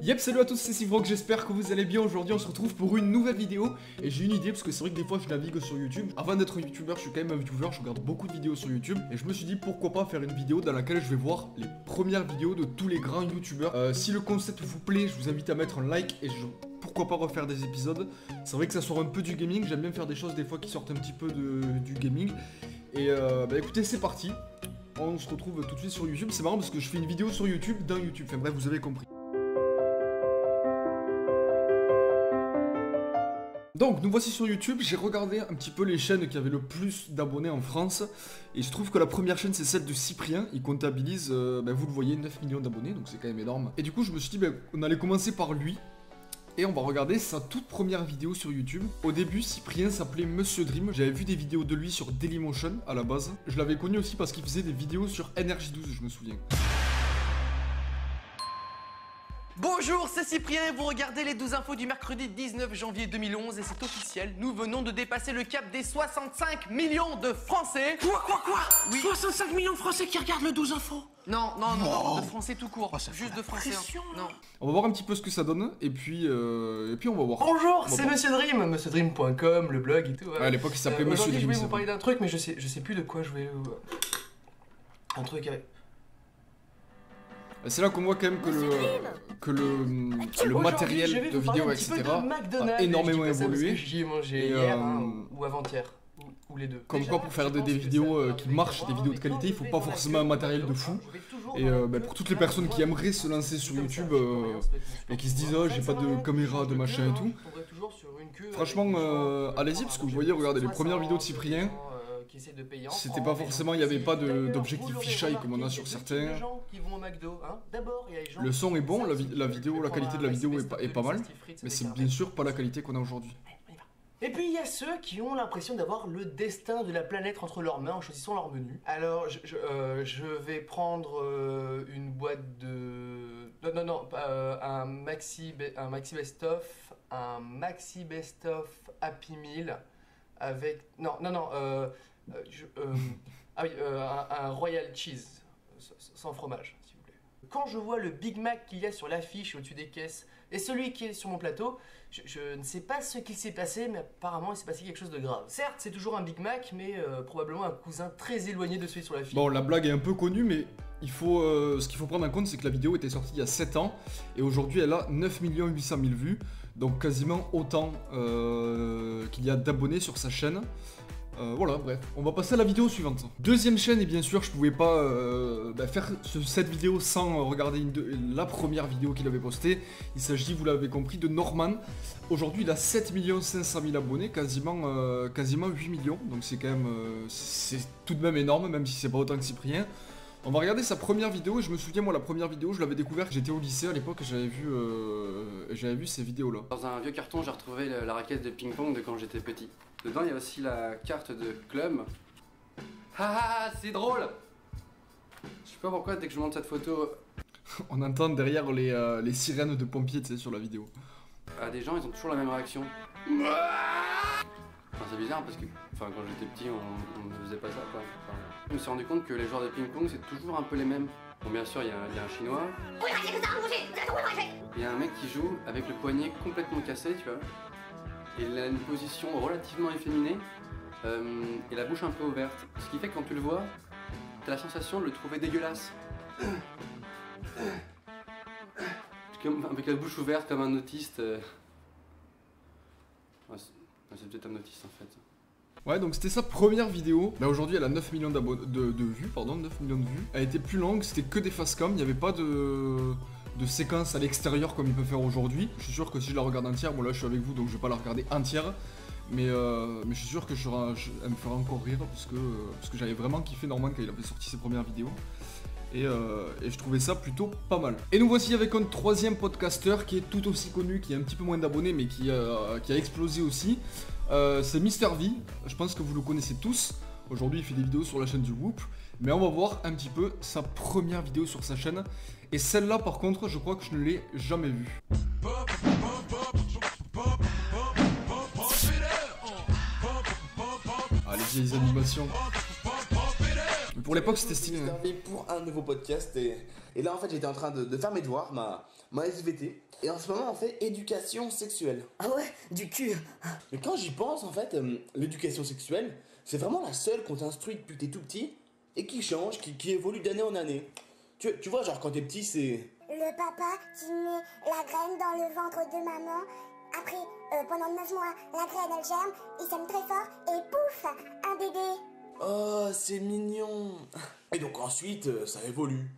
Yep, salut à tous, c'est Sivrock, j'espère que vous allez bien. Aujourd'hui on se retrouve pour une nouvelle vidéo. Et j'ai une idée parce que c'est vrai que des fois je navigue sur YouTube. Avant d'être youtubeur, je suis quand même un viewer, je regarde beaucoup de vidéos sur YouTube. Et je me suis dit pourquoi pas faire une vidéo dans laquelle je vais voir les premières vidéos de tous les grands youtubeurs. Si le concept vous plaît, je vous invite à mettre un like et pourquoi pas refaire des épisodes. C'est vrai que ça sort un peu du gaming, j'aime bien faire des choses des fois qui sortent un petit peu du gaming. Et bah écoutez, c'est parti. On se retrouve tout de suite sur YouTube. C'est marrant parce que je fais une vidéo sur YouTube dans YouTube. Enfin bref, vous avez compris. Donc nous voici sur YouTube, j'ai regardé un petit peu les chaînes qui avaient le plus d'abonnés en France. Et je trouve que la première chaîne c'est celle de Cyprien, il comptabilise, vous le voyez, 9 millions d'abonnés, donc c'est quand même énorme. Et du coup je me suis dit, on allait commencer par lui. Et on va regarder sa toute première vidéo sur YouTube. Au début, Cyprien s'appelait Monsieur Dream. J'avais vu des vidéos de lui sur Dailymotion à la base. Je l'avais connu aussi parce qu'il faisait des vidéos sur NRJ12, je me souviens. Bonjour, c'est Cyprien et vous regardez les 12 infos du mercredi 19 janvier 2011 et c'est officiel, nous venons de dépasser le cap des 65 millions de Français. Quoi Oui. 65 millions de Français qui regardent le 12 infos. Non, de Français tout court, juste de Français. Non. On va voir un petit peu ce que ça donne et puis on va voir. Bonjour, c'est Monsieur Dream, monsieurdream.com, le blog et tout. Ouais, à l'époque il s'appelait Monsieur Dream. Aujourd'hui je voulais vous parler d'un truc mais je sais plus de quoi je voulais... Un truc avec... C'est là qu'on voit quand même que le matériel de vidéo, etc. a énormément évolué. J'y ai mangé hier ou avant-hier, ou les deux. Comme quoi pour faire des vidéos qui marchent, des vidéos de qualité, il faut pas forcément un matériel de fou. Et pour toutes les personnes qui aimeraient se lancer sur YouTube et qui se disent oh j'ai pas de caméra, de machin et tout. Franchement allez-y parce que vous voyez, regardez les premières vidéos de Cyprien. C'était pas forcément, il n'y avait pas d'objectif fisheye comme on a sur certains. Le son est bon, la qualité de la vidéo est pas mal, mais c'est bien sûr pas la qualité qu'on a aujourd'hui. Et puis il y a ceux qui ont l'impression d'avoir le destin de la planète entre leurs mains en choisissant leur menu. Alors je vais prendre une boîte de... un maxi best-of, Happy Meal avec... un Royal Cheese, sans fromage, s'il vous plaît. Quand je vois le Big Mac qu'il y a sur l'affiche au-dessus des caisses et celui qui est sur mon plateau, je ne sais pas ce qu'il s'est passé, mais apparemment il s'est passé quelque chose de grave. Certes, c'est toujours un Big Mac, mais probablement un cousin très éloigné de celui sur l'affiche. Bon, la blague est un peu connue, mais ce qu'il faut prendre en compte, c'est que la vidéo était sortie il y a 7 ans, et aujourd'hui elle a 9 800 000 vues, donc quasiment autant qu'il y a d'abonnés sur sa chaîne. Voilà, bref, on va passer à la vidéo suivante. Deuxième chaîne, et bien sûr, je pouvais pas faire cette vidéo sans regarder la première vidéo qu'il avait postée. Il s'agit, vous l'avez compris, de Norman. Aujourd'hui, il a 7 500 000 abonnés, quasiment 8 millions. Donc c'est quand même, c'est tout de même énorme, même si c'est pas autant que Cyprien. On va regarder sa première vidéo, et je me souviens, moi, la première vidéo, je l'avais découvert, j'étais au lycée à l'époque, et j'avais vu ces vidéos-là. Dans un vieux carton, j'ai retrouvé la raquette de ping-pong de quand j'étais petit. Dedans, il y a aussi la carte de club. Ah, c'est drôle! Je sais pas pourquoi, dès que je monte cette photo... On entend derrière les sirènes de pompiers, tu sais, sur la vidéo. Des gens, ils ont toujours la même réaction. Enfin, c'est bizarre parce que quand j'étais petit, on ne faisait pas ça, quoi. Je me suis rendu compte que les joueurs de ping-pong, c'est toujours un peu les mêmes. Bon, bien sûr, il y a un chinois. Il y a un mec qui joue avec le poignet complètement cassé, tu vois. Et il a une position relativement efféminée et la bouche un peu ouverte. Ce qui fait que quand tu le vois, t'as la sensation de le trouver dégueulasse. Avec la bouche ouverte comme un autiste. Ouais, c'est peut-être un autiste en fait. Ouais, donc c'était sa première vidéo. Bah aujourd'hui elle a 9 millions de vues, pardon, 9 millions de vues. Elle était plus longue, c'était que des facecam, il n'y avait pas de séquences à l'extérieur comme il peut faire aujourd'hui. Je suis sûr que si je la regarde entière, bon là je suis avec vous donc je vais pas la regarder entière. Mais je suis sûr que elle me fera encore rire parce que j'avais vraiment kiffé Norman quand il avait sorti ses premières vidéos. Et je trouvais ça plutôt pas mal. Et nous voici avec un troisième podcasteur qui est tout aussi connu, qui a un petit peu moins d'abonnés mais qui a explosé aussi. C'est Mister V, je pense que vous le connaissez tous. Aujourd'hui il fait des vidéos sur la chaîne du Whoop. Mais on va voir un petit peu sa première vidéo sur sa chaîne. Et celle-là par contre je crois que je ne l'ai jamais vue. Ah les vieilles animations. Mais pour l'époque c'était stylé. Pour un nouveau podcast et là en fait j'étais en train de faire mes devoirs, ma SVT. Et en ce moment, on fait éducation sexuelle. Ah ouais, du cul. Mais quand j'y pense, en fait, l'éducation sexuelle, c'est vraiment la seule qu'on t'instruit depuis que t'es tout petit et qui change, qui évolue d'année en année. Tu vois, genre quand t'es petit, c'est... Le papa qui met la graine dans le ventre de maman. Après, pendant 9 mois, la graine elle germe, il sème très fort et pouf, un bébé. Oh, c'est mignon. Et donc ensuite, ça évolue.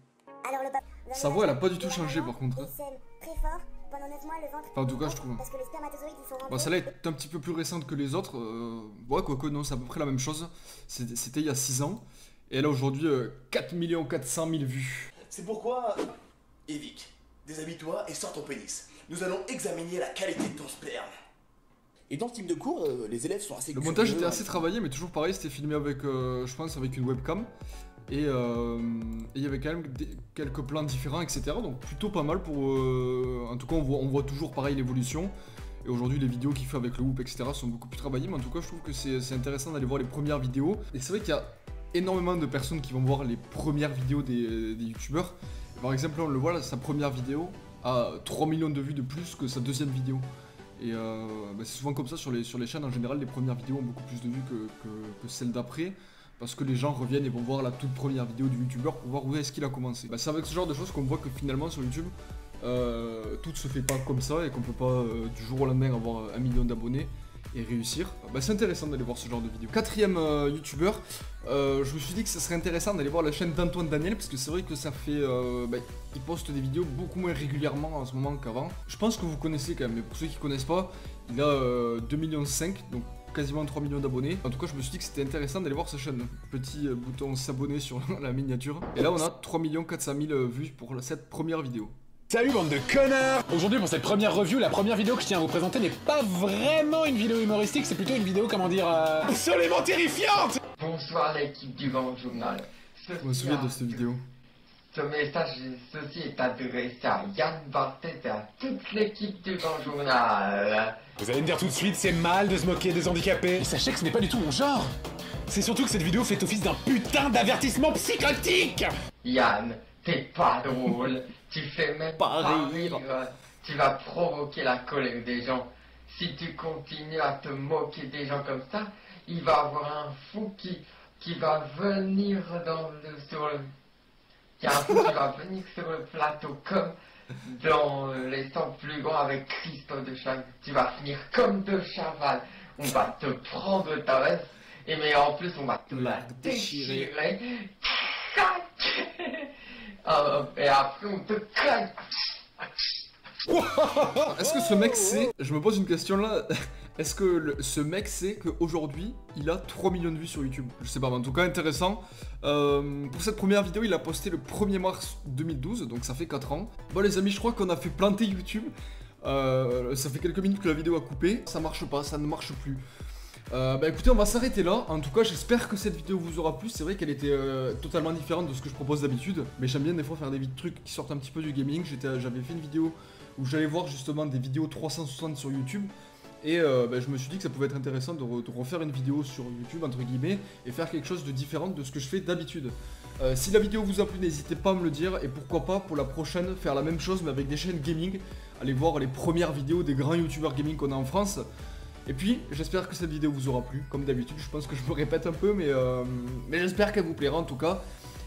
Alors le papa... Sa voix, elle a pas du tout changé par contre. Il sème très fort pendant 9 mois le ventre. Enfin, en tout cas, je trouve. Parce que les spermatozoïdes ils sont Bon, celle-là est un petit peu plus récente que les autres. Ouais, quoique, non, c'est à peu près la même chose. C'était il y a 6 ans. Et elle a aujourd'hui 4 400 000 vues. C'est pourquoi... Evic, déshabille-toi et sors ton pénis. Nous allons examiner la qualité de ton sperme. Et dans ce type de cours, les élèves sont assez Le montage était assez travaillé, mais toujours pareil, c'était filmé avec, je pense, avec une webcam. Et il y avait quand même quelques plans différents, etc. Donc plutôt pas mal pour... en tout cas, on voit toujours pareil l'évolution. Et aujourd'hui, les vidéos qu'il fait avec le whoop, etc. sont beaucoup plus travaillées. Mais en tout cas, je trouve que c'est intéressant d'aller voir les premières vidéos. Et c'est vrai qu'il y a énormément de personnes qui vont voir les premières vidéos des youtubeurs. Par exemple, là, on le voit, là, sa première vidéo a 3 millions de vues de plus que sa deuxième vidéo. Et c'est souvent comme ça sur les chaînes, en général, les premières vidéos ont beaucoup plus de vues que celles d'après. Parce que les gens reviennent et vont voir la toute première vidéo du youtubeur pour voir où est-ce qu'il a commencé. C'est avec ce genre de choses qu'on voit que finalement sur YouTube, tout se fait pas comme ça et qu'on peut pas du jour au lendemain avoir 1 million d'abonnés et réussir. C'est intéressant d'aller voir ce genre de vidéo. Quatrième youtubeur, je me suis dit que ça serait intéressant d'aller voir la chaîne d'Antoine Daniel parce que c'est vrai que ça fait... il poste des vidéos beaucoup moins régulièrement en ce moment qu'avant. Je pense que vous connaissez quand même, mais pour ceux qui connaissent pas, il a 2,5 millions, donc quasiment 3 millions d'abonnés. En tout cas, je me suis dit que c'était intéressant d'aller voir sa chaîne. Petit bouton s'abonner sur la miniature. Et là, on a 3 400 000 vues pour cette première vidéo. Salut bande de connards! Aujourd'hui pour cette première review, la première vidéo que je tiens à vous présenter n'est pas vraiment une vidéo humoristique, c'est plutôt une vidéo, comment dire, absolument terrifiante! Bonsoir l'équipe du Grand Journal. Je me souviens de cette vidéo. Ce message est adressé à Yann Barthès et à toute l'équipe du Grand Journal. Vous allez me dire tout de suite, c'est mal de se moquer des handicapés. Et sachez que ce n'est pas du tout mon genre! C'est surtout que cette vidéo fait office d'un putain d'avertissement psychotique! Yann, t'es pas drôle. Tu fais même pas rire. Tu vas provoquer la colère des gens. Si tu continues à te moquer des gens comme ça, il va y avoir un fou qui va venir il y a un fou qui va venir sur le plateau comme dans les 100 plus grands avec Christophe de Chavannes. Tu vas finir comme de Chavannes. On va te prendre ta veste et mais en plus on va te la déchirer. Et après on te claque. Est-ce que ce mec sait, je me pose une question là, est-ce que ce mec sait qu'aujourd'hui il a 3 millions de vues sur YouTube? Je sais pas, mais en tout cas intéressant. Pour cette première vidéo, il a posté le 1er mars 2012, donc ça fait 4 ans. Bon les amis, je crois qu'on a fait planter YouTube. Ça fait quelques minutes que la vidéo a coupé, ça marche pas, ça ne marche plus. Écoutez, on va s'arrêter là. En tout cas, j'espère que cette vidéo vous aura plu. C'est vrai qu'elle était totalement différente de ce que je propose d'habitude, mais j'aime bien des fois faire des trucs qui sortent un petit peu du gaming. J'avais fait une vidéo où j'allais voir justement des vidéos 360 sur YouTube. Et je me suis dit que ça pouvait être intéressant de refaire une vidéo sur YouTube, entre guillemets, et faire quelque chose de différent de ce que je fais d'habitude. Si la vidéo vous a plu, n'hésitez pas à me le dire, et pourquoi pas pour la prochaine faire la même chose mais avec des chaînes gaming. Allez voir les premières vidéos des grands youtubeurs gaming qu'on a en France. Et puis, j'espère que cette vidéo vous aura plu, comme d'habitude, je pense que je me répète un peu, mais j'espère qu'elle vous plaira en tout cas.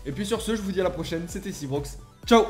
Et puis sur ce, je vous dis à la prochaine, c'était Cybrox, ciao!